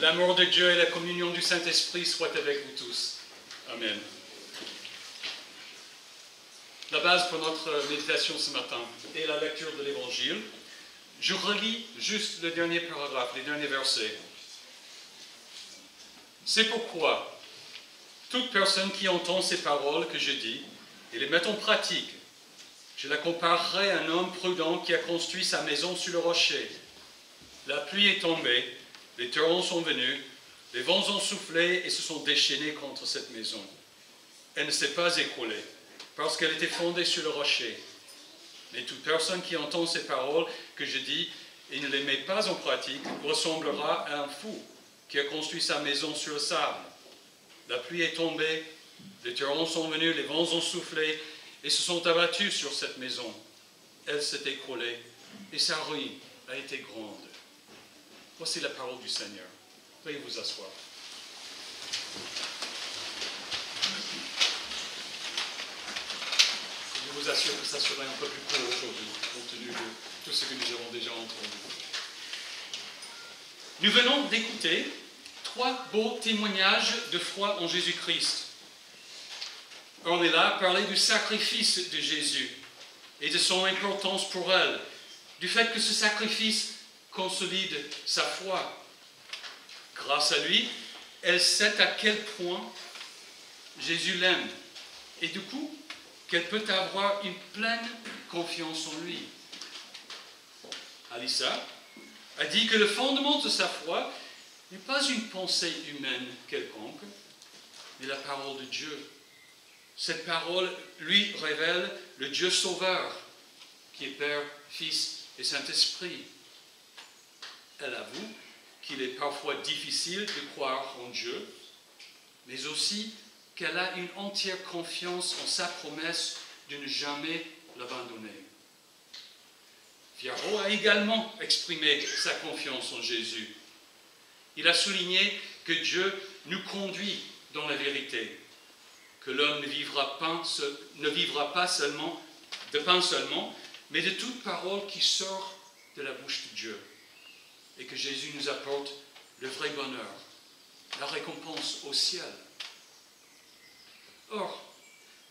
L'amour de Dieu et la communion du Saint-Esprit soient avec vous tous. Amen. La base pour notre méditation ce matin est la lecture de l'Évangile. Je relis juste le dernier paragraphe, les derniers versets. C'est pourquoi toute personne qui entend ces paroles que je dis et les met en pratique, je la comparerai à un homme prudent qui a construit sa maison sur le rocher. La pluie est tombée, les torrents sont venus, les vents ont soufflé et se sont déchaînés contre cette maison. Elle ne s'est pas écroulée, parce qu'elle était fondée sur le rocher. Mais toute personne qui entend ces paroles que je dis et ne les met pas en pratique ressemblera à un fou qui a construit sa maison sur le sable. La pluie est tombée, les torrents sont venus, les vents ont soufflé et se sont abattus sur cette maison. Elle s'est écroulée et sa ruine a été grande. Voici la parole du Seigneur. Veuillez vous asseoir. Je vous assure que ça serait un peu plus court aujourd'hui, compte tenu de tout ce que nous avons déjà entendu. Nous venons d'écouter 3 beaux témoignages de foi en Jésus-Christ. On est là à parler du sacrifice de Jésus et de son importance pour elle, du fait que ce sacrifice consolide sa foi. Grâce à lui, elle sait à quel point Jésus l'aime et du coup, qu'elle peut avoir une pleine confiance en lui. Alissa a dit que le fondement de sa foi n'est pas une pensée humaine quelconque, mais la parole de Dieu. Cette parole lui révèle le Dieu sauveur, qui est Père, Fils et Saint-Esprit. Elle avoue qu'il est parfois difficile de croire en Dieu, mais aussi qu'elle a une entière confiance en sa promesse de ne jamais l'abandonner. Fierro a également exprimé sa confiance en Jésus. Il a souligné que Dieu nous conduit dans la vérité, que l'homme ne vivra pas seulement de pain seulement, mais de toute parole qui sort de la bouche de Dieu, et que Jésus nous apporte le vrai bonheur, la récompense au ciel. Or,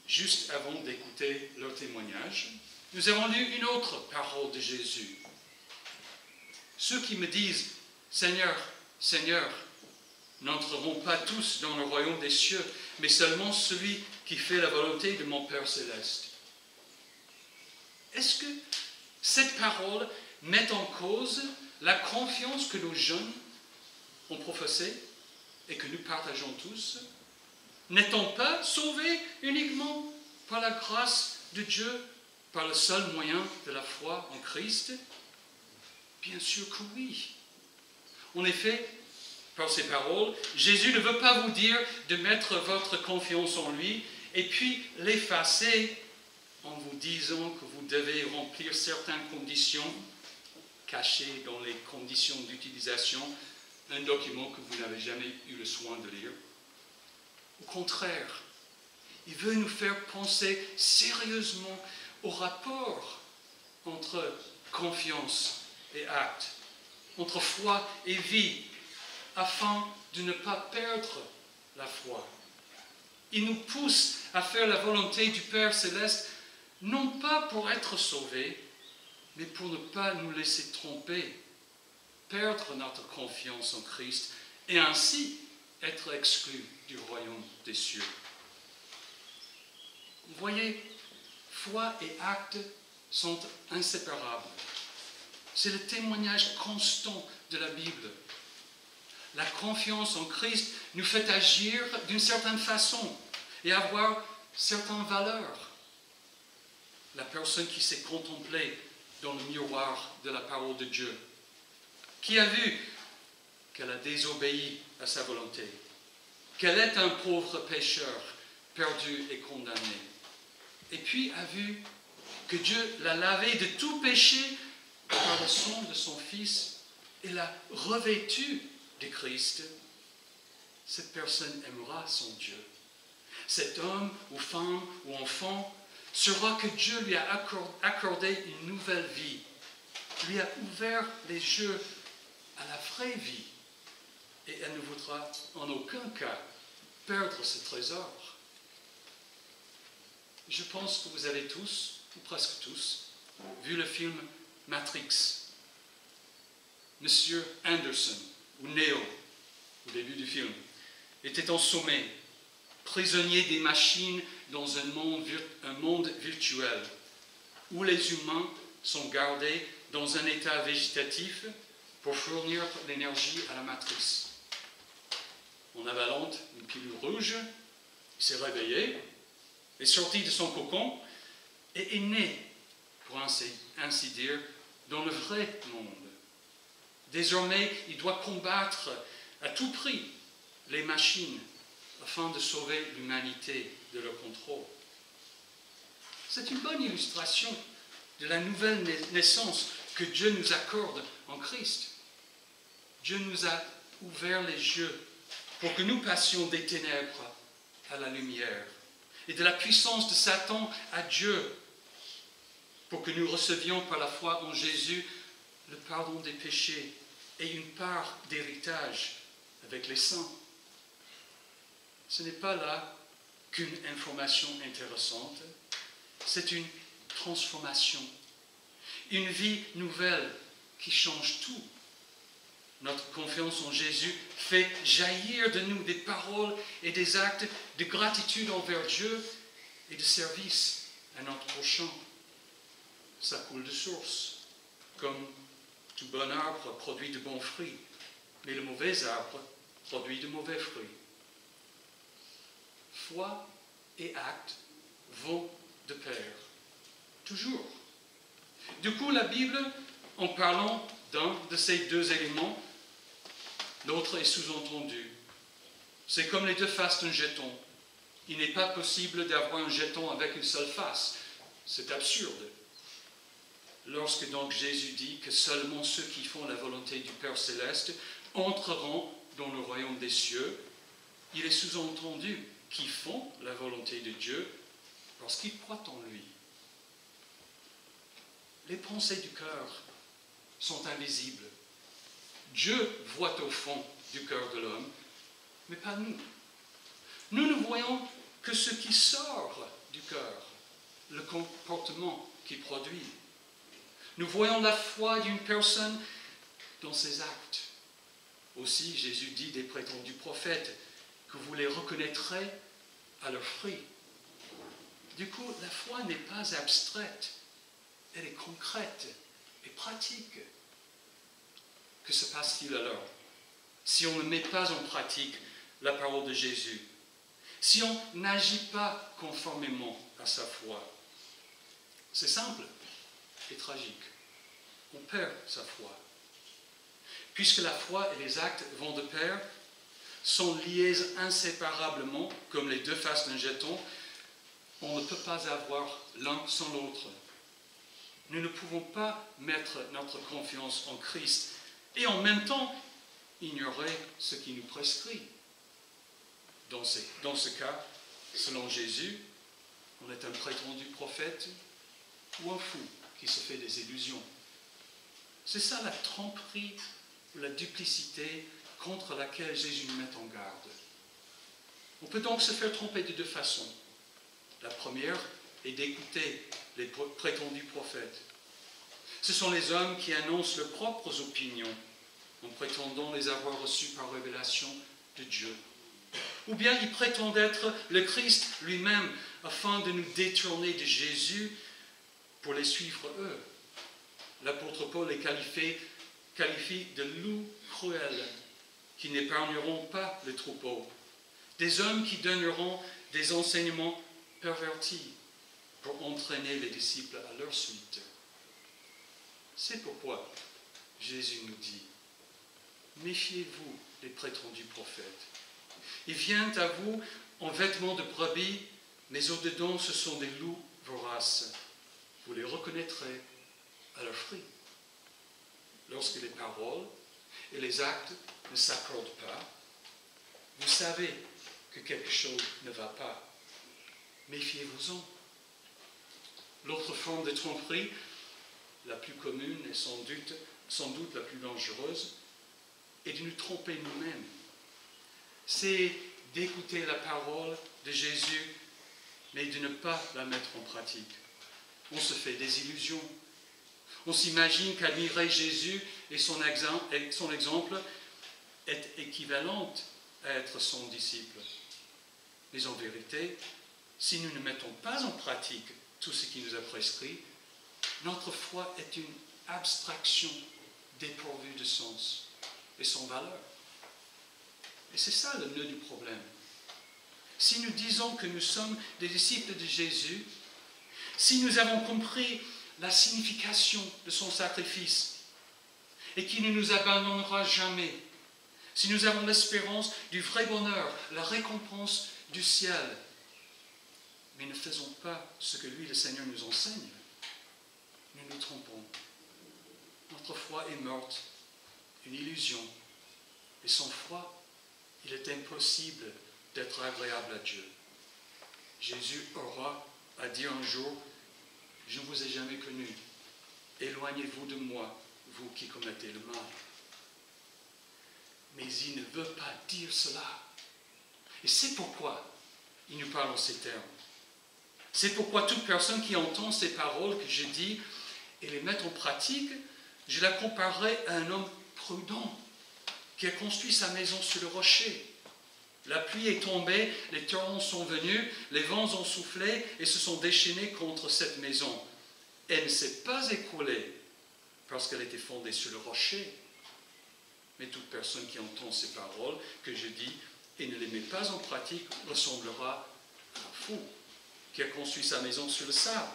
juste avant d'écouter leur témoignage, nous avons lu une autre parole de Jésus. Ceux qui me disent « Seigneur, Seigneur » n'entreront pas tous dans le royaume des cieux, mais seulement celui qui fait la volonté de mon Père céleste. Est-ce que cette parole met en cause la confiance que nos jeunes ont professée et que nous partageons tous? N'est-on pas sauvé uniquement par la grâce de Dieu, par le seul moyen de la foi en Christ? Bien sûr que oui. En effet, par ces paroles, Jésus ne veut pas vous dire de mettre votre confiance en lui et puis l'effacer en vous disant que vous devez remplir certaines conditions cachées dans les conditions d'utilisation d'un document que vous n'avez jamais eu le soin de lire. Au contraire, il veut nous faire penser sérieusement au rapport entre confiance et acte, entre foi et vie, afin de ne pas perdre la foi. Il nous pousse à faire la volonté du Père céleste, non pas pour être sauvés, mais pour ne pas nous laisser tromper, perdre notre confiance en Christ et ainsi être exclus du royaume des cieux. Vous voyez, foi et acte sont inséparables. C'est le témoignage constant de la Bible. La confiance en Christ nous fait agir d'une certaine façon et avoir certaines valeurs. La personne qui s'est contemplée dans le miroir de la parole de Dieu, qui a vu qu'elle a désobéi à sa volonté, qu'elle est un pauvre pécheur, perdu et condamné, et puis a vu que Dieu l'a lavé de tout péché par le sang de son Fils et l'a revêtu de Christ, cette personne aimera son Dieu. Cet homme ou femme ou enfant saura que Dieu lui a accordé une nouvelle vie, lui a ouvert les yeux à la vraie vie, et elle ne voudra en aucun cas perdre ce trésor. Je pense que vous avez tous, ou presque tous, vu le film Matrix. Monsieur Anderson, ou Neo, au début du film, était en sommeil, prisonnier des machines dans un monde virtuel, où les humains sont gardés dans un état végétatif pour fournir l'énergie à la matrice. En avalant une pilule rouge, il s'est réveillé, est sorti de son cocon et est né, pour ainsi dire, dans le vrai monde. Désormais, il doit combattre à tout prix les machines afin de sauver l'humanité de leur contrôle. C'est une bonne illustration de la nouvelle naissance que Dieu nous accorde en Christ. Dieu nous a ouvert les yeux pour que nous passions des ténèbres à la lumière et de la puissance de Satan à Dieu, pour que nous recevions par la foi en Jésus le pardon des péchés et une part d'héritage avec les saints. Ce n'est pas là qu'une information intéressante, c'est une transformation, une vie nouvelle qui change tout. Notre confiance en Jésus fait jaillir de nous des paroles et des actes de gratitude envers Dieu et de service à notre prochain. Ça coule de source, comme tout bon arbre produit de bons fruits, mais le mauvais arbre produit de mauvais fruits. Foi et acte vont de pair, toujours. Du coup, la Bible, en parlant d'un de ces deux éléments, l'autre est sous-entendu. C'est comme les deux faces d'un jeton. Il n'est pas possible d'avoir un jeton avec une seule face. C'est absurde. Lorsque donc Jésus dit que seulement ceux qui font la volonté du Père Céleste entreront dans le royaume des cieux, il est sous-entendu qu'ils font la volonté de Dieu parce qu'ils croient en lui. Les pensées du cœur sont invisibles. Dieu voit au fond du cœur de l'homme, mais pas nous. Nous ne voyons que ce qui sort du cœur, le comportement qu'il produit. Nous voyons la foi d'une personne dans ses actes. Aussi, Jésus dit des prétendus prophètes que vous les reconnaîtrez à leurs fruits. Du coup, la foi n'est pas abstraite, elle est concrète et pratique. Que se passe-t-il alors si on ne met pas en pratique la parole de Jésus? Si on n'agit pas conformément à sa foi? C'est simple et tragique. On perd sa foi. Puisque la foi et les actes vont de pair, sont liés inséparablement, comme les deux faces d'un jeton, on ne peut pas avoir l'un sans l'autre. Nous ne pouvons pas mettre notre confiance en Christ et en même temps ignorer ce qui nous prescrit. Dans ce cas, selon Jésus, on est un prétendu prophète ou un fou qui se fait des illusions. C'est ça la tromperie ou la duplicité contre laquelle Jésus nous met en garde. On peut donc se faire tromper de deux façons. La première est d'écouter les prétendus prophètes. Ce sont les hommes qui annoncent leurs propres opinions en prétendant les avoir reçues par révélation de Dieu. Ou bien ils prétendent être le Christ lui-même afin de nous détourner de Jésus pour les suivre eux. L'apôtre Paul les qualifie de loups cruels qui n'épargneront pas le troupeau, des hommes qui donneront des enseignements pervertis pour entraîner les disciples à leur suite. C'est pourquoi Jésus nous dit, méfiez-vous des prétendus prophètes. Ils viennent à vous en vêtements de brebis, mais au-dedans ce sont des loups voraces. Vous les reconnaîtrez à leurs fruits. Lorsque les paroles et les actes ne s'accordent pas, vous savez que quelque chose ne va pas. Méfiez-vous-en. L'autre forme de tromperie, la plus commune et sans doute la plus dangereuse, et de nous tromper nous-mêmes. C'est d'écouter la parole de Jésus, mais de ne pas la mettre en pratique. On se fait des illusions. On s'imagine qu'admirer Jésus et son exemple est équivalent à être son disciple. Mais en vérité, si nous ne mettons pas en pratique tout ce qu'il nous a prescrit, notre foi est une abstraction dépourvue de sens et sans valeur. Et c'est ça le nœud du problème. Si nous disons que nous sommes des disciples de Jésus, si nous avons compris la signification de son sacrifice et qu'il ne nous abandonnera jamais, si nous avons l'espérance du vrai bonheur, la récompense du ciel, mais ne faisons pas ce que lui, le Seigneur, nous enseigne, nous nous trompons. Notre foi est morte, une illusion, et sans foi, il est impossible d'être agréable à Dieu. Jésus aura à dire un jour, « Je ne vous ai jamais connu. Éloignez-vous de moi, vous qui commettez le mal. » Mais il ne veut pas dire cela. Et c'est pourquoi il nous parle en ces termes. C'est pourquoi toute personne qui entend ces paroles que je dis et les met en pratique, je la comparerai à un homme prudent qui a construit sa maison sur le rocher. La pluie est tombée, les torrents sont venus, les vents ont soufflé et se sont déchaînés contre cette maison. Elle ne s'est pas écroulée parce qu'elle était fondée sur le rocher. Mais toute personne qui entend ces paroles que je dis et ne les met pas en pratique ressemblera à un fou qui a construit sa maison sur le sable.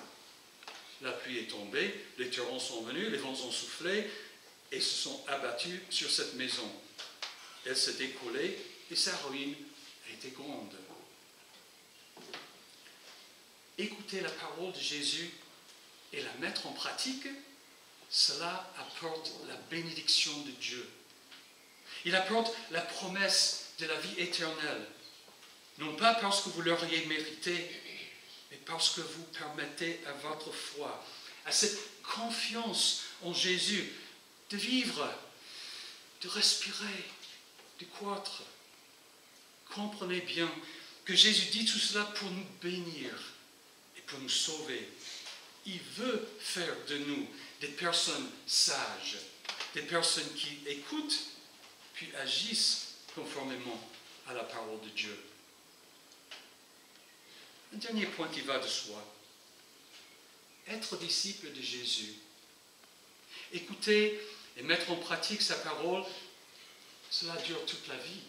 La pluie est tombée, les torrents sont venus, les vents ont soufflé et se sont abattus sur cette maison. Elle s'est écroulée et sa ruine a été grande. Écouter la parole de Jésus et la mettre en pratique, cela apporte la bénédiction de Dieu. Il apporte la promesse de la vie éternelle, non pas parce que vous l'auriez mérité, mais parce que vous permettez à votre foi, à cette confiance en Jésus, de vivre, de respirer, de croître. Comprenez bien que Jésus dit tout cela pour nous bénir et pour nous sauver. Il veut faire de nous des personnes sages, des personnes qui écoutent puis agissent conformément à la parole de Dieu. Un dernier point qui va de soi. Être disciple de Jésus. Écouter et mettre en pratique sa parole, cela dure toute la vie.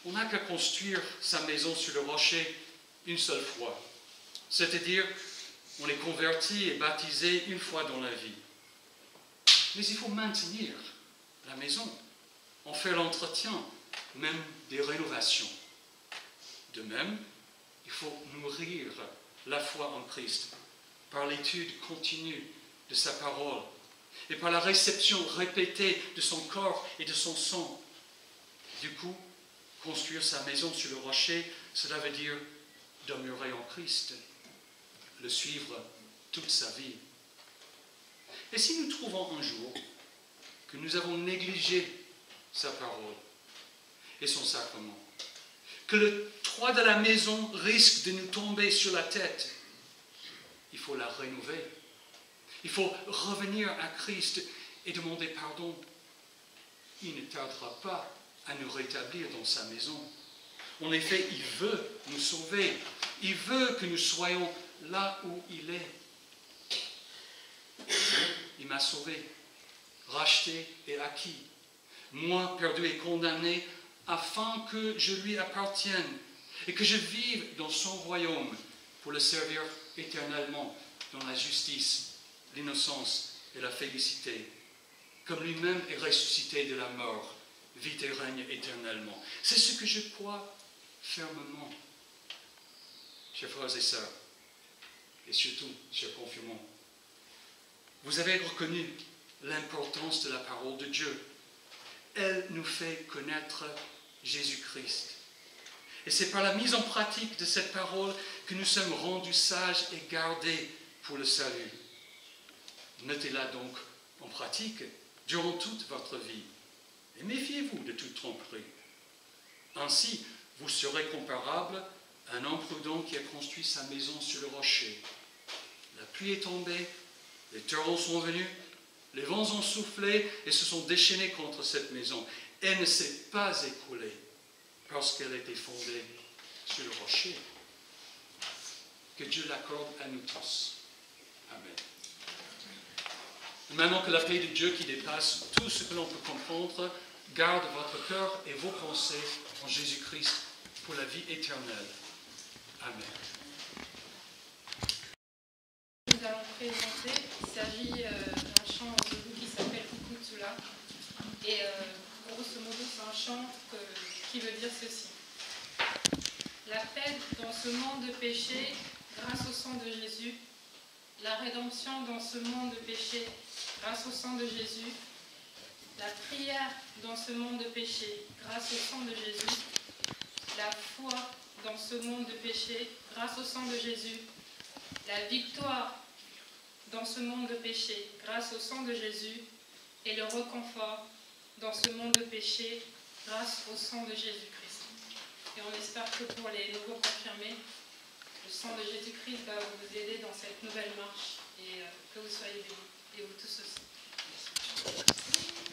On n'a qu'à construire sa maison sur le rocher une seule fois. C'est-à-dire, on est converti et baptisé une fois dans la vie. Mais il faut maintenir la maison, en faire l'entretien, même des rénovations. De même, il faut nourrir la foi en Christ par l'étude continue de sa parole et par la réception répétée de son corps et de son sang. Du coup, construire sa maison sur le rocher, cela veut dire demeurer en Christ, le suivre toute sa vie. Et si nous trouvons un jour que nous avons négligé sa parole et son sacrement, que le toit de la maison risque de nous tomber sur la tête, il faut la rénover. Il faut revenir à Christ et demander pardon. Il ne tardera pas à nous rétablir dans sa maison. En effet, il veut nous sauver. Il veut que nous soyons là où il est. Il m'a sauvé, racheté et acquis, moi perdu et condamné, afin que je lui appartienne et que je vive dans son royaume pour le servir éternellement dans la justice, l'innocence et la félicité, comme lui-même est ressuscité de la mort, vit et règne éternellement. C'est ce que je crois fermement. Chers frères et sœurs, et surtout, chers confirmants, vous avez reconnu l'importance de la parole de Dieu. Elle nous fait connaître Jésus-Christ. Et c'est par la mise en pratique de cette parole que nous sommes rendus sages et gardés pour le salut. Mettez-la donc en pratique durant toute votre vie. toute tromperie. Ainsi, vous serez comparable à un homme prudent qui a construit sa maison sur le rocher. La pluie est tombée, les torrents sont venus, les vents ont soufflé et se sont déchaînés contre cette maison. Elle ne s'est pas écroulée parce qu'elle était fondée sur le rocher. Que Dieu l'accorde à nous tous. Amen. Maintenant que la paix de Dieu qui dépasse tout ce que l'on peut comprendre, garde votre cœur et vos pensées en Jésus-Christ pour la vie éternelle. Amen. Nous allons présenter, il s'agit d'un chant qui s'appelle Kukutsula. Et grosso modo, c'est un chant qui veut dire ceci. La paix dans ce monde de péché, grâce au sang de Jésus. La rédemption dans ce monde de péché, grâce au sang de Jésus. La prière dans ce monde de péché, grâce au sang de Jésus. La foi dans ce monde de péché, grâce au sang de Jésus. La victoire dans ce monde de péché, grâce au sang de Jésus. Et le réconfort dans ce monde de péché, grâce au sang de Jésus-Christ. Et on espère que pour les nouveaux confirmés, le sang de Jésus-Christ va vous aider dans cette nouvelle marche et que vous soyez bénis. Et vous tous aussi. Merci.